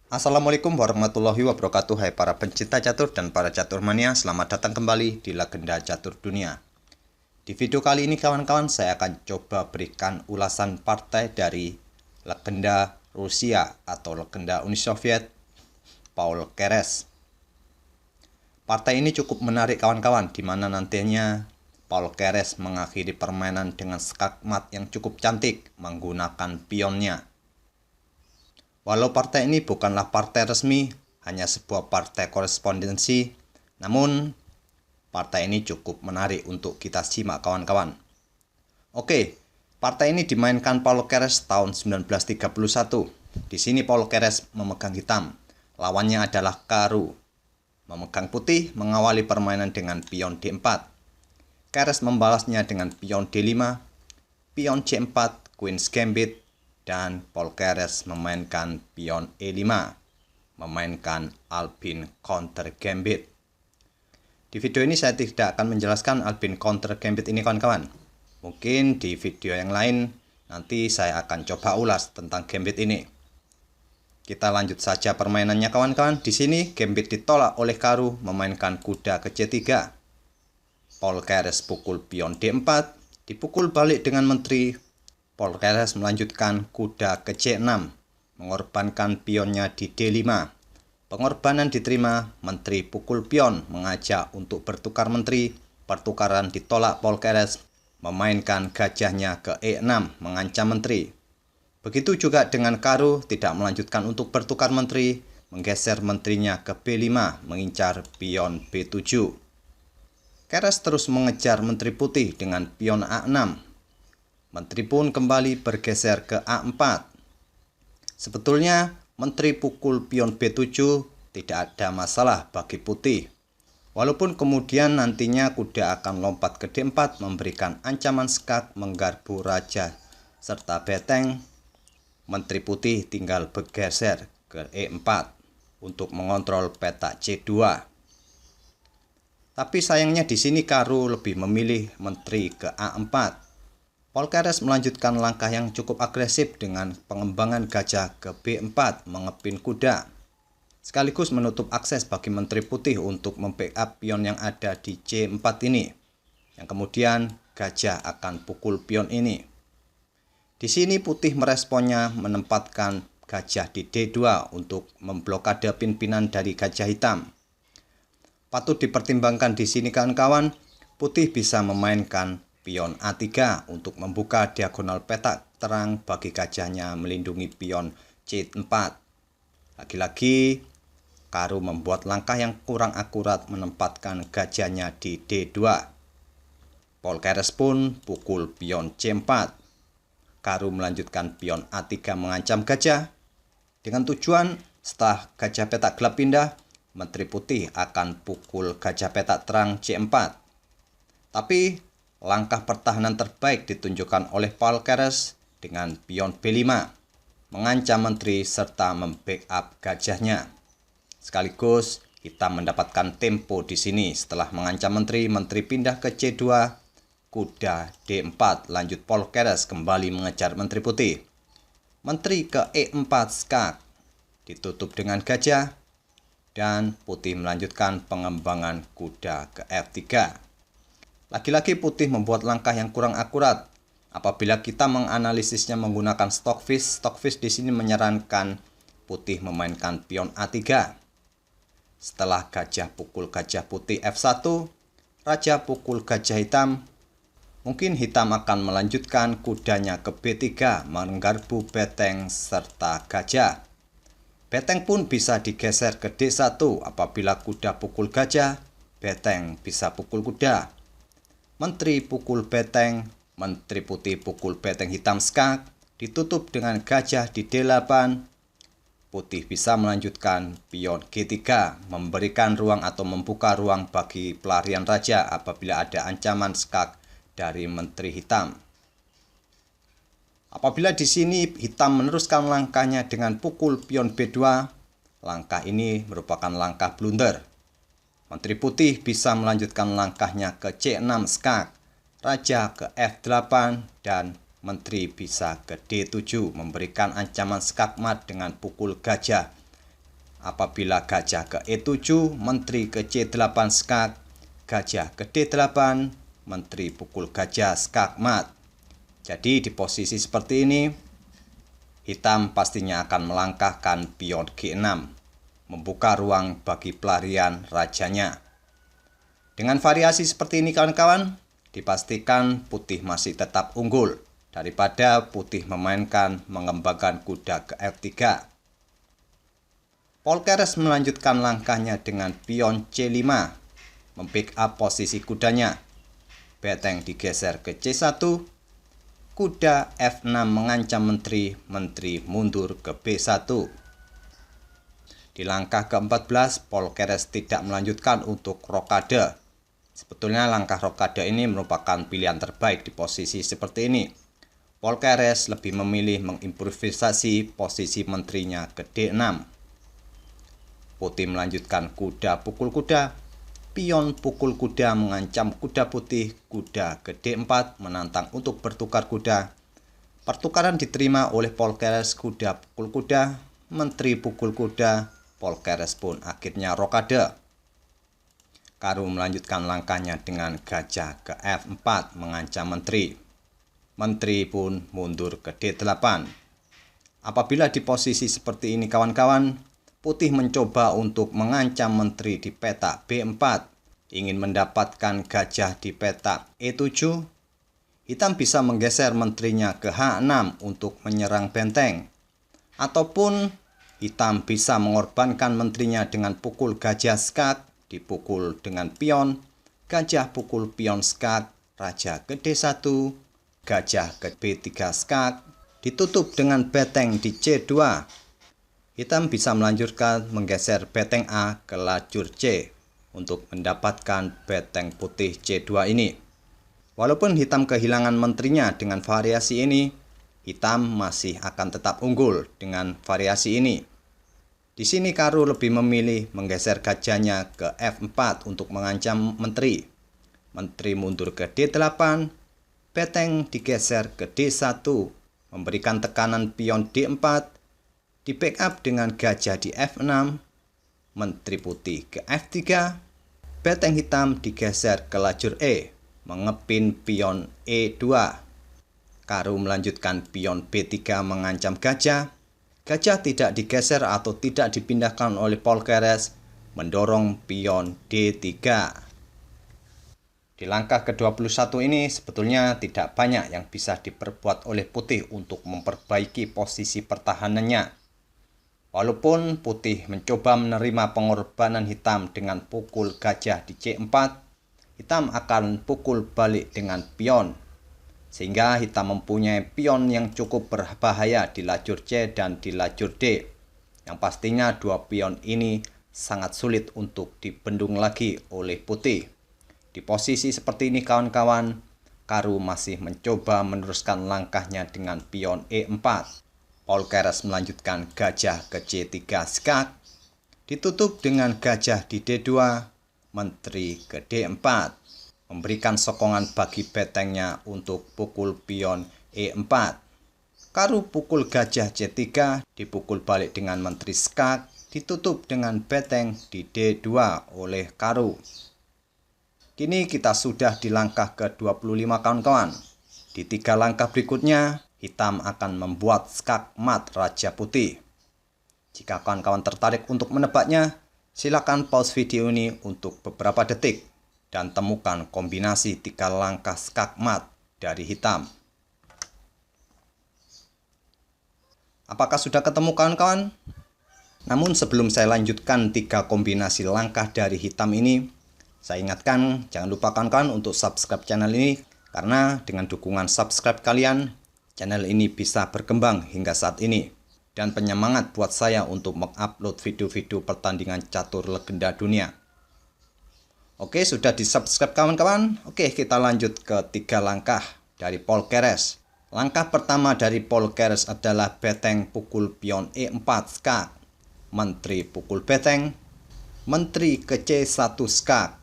Assalamualaikum warahmatullahi wabarakatuh. Hai para pencinta catur dan para catur mania, selamat datang kembali di Legenda Catur Dunia. Di video kali ini kawan-kawan, saya akan coba berikan ulasan partai dari legenda Rusia atau legenda Uni Soviet, Paul Keres. Partai ini cukup menarik kawan-kawan, di mana nantinya Paul Keres mengakhiri permainan dengan skakmat yang cukup cantik menggunakan pionnya. Walau partai ini bukanlah partai resmi, hanya sebuah partai korespondensi, namun partai ini cukup menarik untuk kita simak kawan-kawan. Oke, partai ini dimainkan Paul Keres tahun 1931. Di sini Paul Keres memegang hitam, lawannya adalah Karu. Memegang putih mengawali permainan dengan pion D4. Keres membalasnya dengan pion D5, pion C4, Queen's Gambit, dan Paul Keres memainkan pion E5, memainkan Alpine Counter Gambit. Di video ini saya tidak akan menjelaskan Alpine Counter Gambit ini kawan-kawan. Mungkin di video yang lain nanti saya akan coba ulas tentang gambit ini. Kita lanjut saja permainannya kawan-kawan. Di sini gambit ditolak oleh Karu memainkan kuda ke C3. Paul Keres pukul pion D4, dipukul balik dengan menteri. Paul Keres melanjutkan kuda ke C6, mengorbankan pionnya di D5. Pengorbanan diterima, menteri pukul pion mengajak untuk bertukar menteri. Pertukaran ditolak Paul Keres, memainkan gajahnya ke E6, mengancam menteri. Begitu juga dengan Karu, tidak melanjutkan untuk bertukar menteri, menggeser menterinya ke B5, mengincar pion B7. Keres terus mengejar menteri putih dengan pion A6. Menteri pun kembali bergeser ke A4. Sebetulnya menteri pukul pion B7 tidak ada masalah bagi putih. Walaupun kemudian nantinya kuda akan lompat ke D4 memberikan ancaman skak menggarpu raja serta beteng, menteri putih tinggal bergeser ke E4 untuk mengontrol petak C2. Tapi sayangnya di sini Karu lebih memilih menteri ke A4. Paul Keres melanjutkan langkah yang cukup agresif dengan pengembangan gajah ke B4 mengepin kuda, sekaligus menutup akses bagi menteri putih untuk membackup pion yang ada di C4 ini, yang kemudian gajah akan pukul pion ini. Di sini putih meresponnya menempatkan gajah di D2 untuk memblokade pimpinan dari gajah hitam. Patut dipertimbangkan di sini kawan-kawan, putih bisa memainkan pion A3 untuk membuka diagonal petak terang bagi gajahnya melindungi pion C4. Lagi-lagi Karu membuat langkah yang kurang akurat menempatkan gajahnya di D2. Paul Keres pun pukul pion C4. Karu melanjutkan pion A3 mengancam gajah dengan tujuan setelah gajah petak gelap pindah, menteri putih akan pukul gajah petak terang C4. Tapi langkah pertahanan terbaik ditunjukkan oleh Paul Keres dengan pion B5, mengancam menteri serta membackup gajahnya. Sekaligus hitam mendapatkan tempo di sini setelah mengancam menteri, menteri pindah ke C2, kuda D4, lanjut Paul Keres kembali mengejar menteri putih. Menteri ke E4 skak, ditutup dengan gajah, dan putih melanjutkan pengembangan kuda ke F3. Lagi-lagi putih membuat langkah yang kurang akurat. Apabila kita menganalisisnya menggunakan Stockfish di sini menyarankan putih memainkan pion A3. Setelah gajah pukul gajah putih F1, raja pukul gajah hitam, mungkin hitam akan melanjutkan kudanya ke B3 menggarpu beteng serta gajah. Beteng pun bisa digeser ke D1 apabila kuda pukul gajah, beteng bisa pukul kuda. Menteri pukul beteng, menteri putih pukul beteng hitam skak, ditutup dengan gajah di D8. Putih bisa melanjutkan pion G3, memberikan ruang atau membuka ruang bagi pelarian raja apabila ada ancaman skak dari menteri hitam. Apabila di sini hitam meneruskan langkahnya dengan pukul pion B2, langkah ini merupakan langkah blunder. Menteri putih bisa melanjutkan langkahnya ke C6 skak, raja ke F8, dan menteri bisa ke D7 memberikan ancaman skakmat dengan pukul gajah Apabila gajah ke E7, menteri ke C8 skak, gajah ke D8, menteri pukul gajah skak mat. Jadi di posisi seperti ini, hitam pastinya akan melangkahkan pion G6, membuka ruang bagi pelarian rajanya. Dengan variasi seperti ini kawan-kawan, dipastikan putih masih tetap unggul daripada putih mengembangkan kuda ke F3. Polkeres melanjutkan langkahnya dengan pion C5, membackup posisi kudanya. Beteng digeser ke C1, kuda F6 mengancam menteri mundur ke B1. Di langkah ke-14, Polkeres tidak melanjutkan untuk rokade. Sebetulnya langkah rokade ini merupakan pilihan terbaik di posisi seperti ini. Polkeres lebih memilih mengimprovisasi posisi menterinya ke D6. Putih melanjutkan kuda pukul kuda. Pion pukul kuda mengancam kuda putih, kuda ke D4 menantang untuk bertukar kuda. Pertukaran diterima oleh Polkeres, kuda pukul kuda, menteri pukul kuda. Polkeres pun akhirnya rokade. Karu melanjutkan langkahnya dengan gajah ke F4 mengancam menteri. Menteri pun mundur ke D8. Apabila di posisi seperti ini kawan-kawan, putih mencoba untuk mengancam menteri di petak B4, ingin mendapatkan gajah di petak E7. Hitam bisa menggeser menterinya ke H6 untuk menyerang benteng. Ataupun hitam bisa mengorbankan menterinya dengan pukul gajah skak, dipukul dengan pion, gajah pukul pion skak, raja ke D1, gajah ke B3 skak, ditutup dengan beteng di C2. Hitam bisa melanjutkan menggeser beteng A ke lajur C untuk mendapatkan beteng putih C2 ini. Walaupun hitam kehilangan menterinya dengan variasi ini, hitam masih akan tetap unggul dengan variasi ini. Di sini Karu lebih memilih menggeser gajahnya ke F4 untuk mengancam menteri. Menteri mundur ke D8, beteng digeser ke D1, memberikan tekanan pion D4, di backup dengan gajah di F6, menteri putih ke F3, beteng hitam digeser ke lajur E, mengepin pion E2. Karu melanjutkan pion B3 mengancam gajah. Gajah tidak digeser atau tidak dipindahkan oleh Polkeres, mendorong pion D3. Di langkah ke-21 ini sebetulnya tidak banyak yang bisa diperbuat oleh putih untuk memperbaiki posisi pertahanannya. Walaupun putih mencoba menerima pengorbanan hitam dengan pukul gajah di C4, hitam akan pukul balik dengan pion, sehingga hitam mempunyai pion yang cukup berbahaya di lajur C dan di lajur D. Yang pastinya dua pion ini sangat sulit untuk dibendung lagi oleh putih. Di posisi seperti ini kawan-kawan, Karu masih mencoba meneruskan langkahnya dengan pion E4. Polkeres melanjutkan gajah ke C3 skak, ditutup dengan gajah di D2, menteri ke D4, memberikan sokongan bagi betengnya untuk pukul pion E4. Karu pukul gajah C3, dipukul balik dengan menteri skak, ditutup dengan beteng di D2 oleh Karu. Kini kita sudah di langkah ke-25 kawan-kawan. Di 3 langkah berikutnya, hitam akan membuat skak mat raja putih. Jika kawan-kawan tertarik untuk menebaknya, silakan pause video ini untuk beberapa detik dan temukan kombinasi 3 langkah skak mat dari hitam. Apakah sudah ketemu kawan-kawan? Namun sebelum saya lanjutkan 3 kombinasi langkah dari hitam ini, saya ingatkan jangan lupa kawan-kawan untuk subscribe channel ini, karena dengan dukungan subscribe kalian, channel ini bisa berkembang hingga saat ini dan penyemangat buat saya untuk mengupload video-video pertandingan catur legenda dunia. Oke, sudah di subscribe kawan-kawan. Oke, kita lanjut ke 3 langkah dari Polkeres. Langkah pertama dari Polkeres adalah beteng pukul pion E4 skak, menteri pukul beteng, menteri ke C1 skak,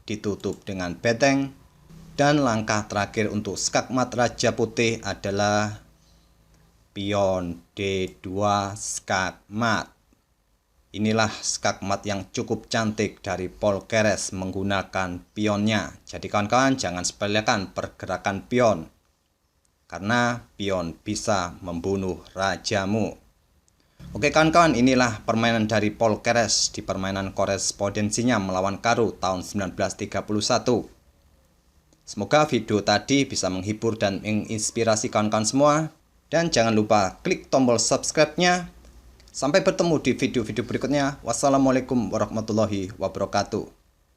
ditutup dengan beteng, dan langkah terakhir untuk skak mat raja putih adalah pion D2 skak mat. Inilah skakmat yang cukup cantik dari Paul Keres menggunakan pionnya. Jadi kawan-kawan jangan sepelekan pergerakan pion, karena pion bisa membunuh rajamu. Oke kawan-kawan, inilah permainan dari Paul Keres di permainan korespondensinya melawan Karu tahun 1931. Semoga video tadi bisa menghibur dan menginspirasi kawan-kawan semua. Dan jangan lupa klik tombol subscribe-nya. Sampai bertemu di video-video berikutnya. Wassalamualaikum warahmatullahi wabarakatuh.